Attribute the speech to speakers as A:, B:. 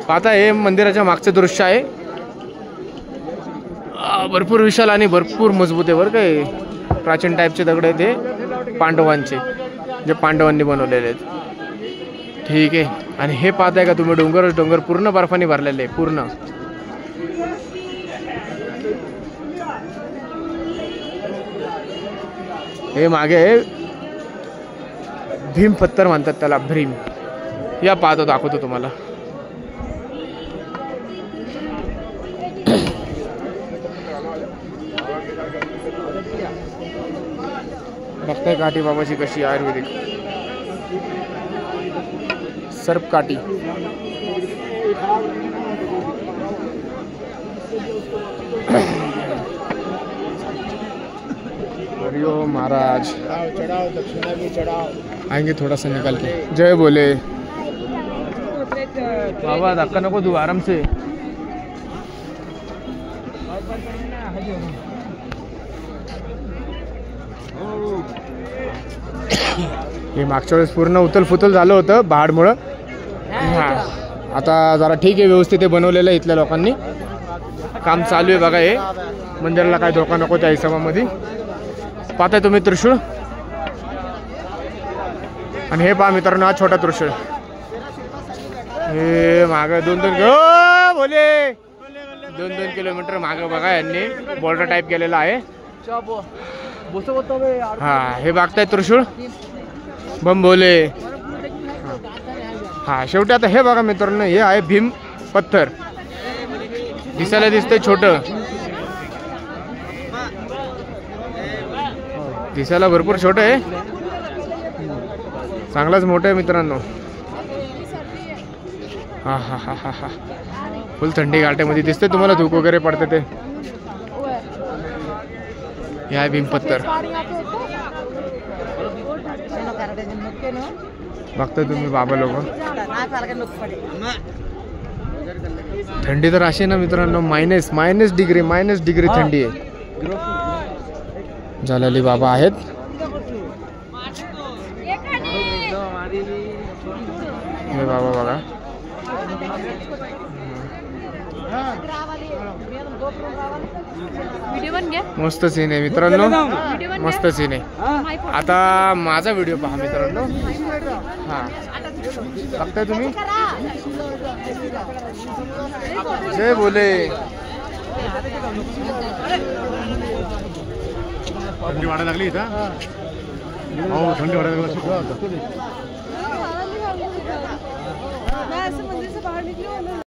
A: आता हे मंदिराच्या मागचे दृश्य आहे. भरपूर विशाल आणि भरपूर मजबूत आहे बरं काय. प्राचीन टाईपचे दगड आहेत ते पांडवांचे, जे पांडवांनी बनवलेले आहेत. ठीक आहे. आणि हे पाहताय का तुम्ही डोंगर पूर्ण बर्फाने भरलेले आहे पूर्ण. हे मागे भीम पत्थर म्हणतात त्याला, भीम. या पाहतो, दाखवतो तुम्हाला. बघताय काठी बाबाची कशी आयुर्वेदिक सर्प काठी. हरिओ महाराज. आएंगे थोड़ा सा निकल के. जय बोले बाबा. धक्का नको तू, आराम से. हे मागच्या वेळेस पूर्ण उथल झालं होतं पहाडमुळं. हां, आता जरा ठीक आहे, व्यवस्थित हे बनवलेलं आहे इथल्या लोकांनी. काम चालू आहे बघा. हे मंदिराला काय धोका नको त्या हिशोबामध्ये. पाहताय तुम्ही त्रिशूळ. आणि हे पहा मित्रांनो, हा छोटा त्रिशूळ. हे मागं 2 किलोमीटर मागं बघा यांनी बॉर्डर टाईप केलेला आहे. हा, हे बघताय त्रिशूळ बम भोले. हा, शेवटी आता हे बघा मित्रांनो, हे आहे भीम पत्थर. दिसायला दिसतंय छोटं, दिसायला भरपूर छोटं आहे, चांगलाच मोठं आहे मित्रांनो. हा हा हा हा हा. फुल थंडी घाट्यामध्ये दिसते तुम्हाला, धूप वगैरे पडते ते. हे आहे भीम पत्थर. बघताय तुम्ही बाबा लोक. थंडी तर अशी ना मित्रांनो, मायनस डिग्री थंडी आहे. झालेली बाबा आहेत. हे बाबा बघा. मस्त सीन आहे मित्रांनो, मस्त सीन आहे. आता माझा व्हिडिओ पहा मित्रांनो. हा, बघताय तुम्ही. जय बोले. थंडी वाढायला लागली इथं. हो, थंडी वाढायला लागली.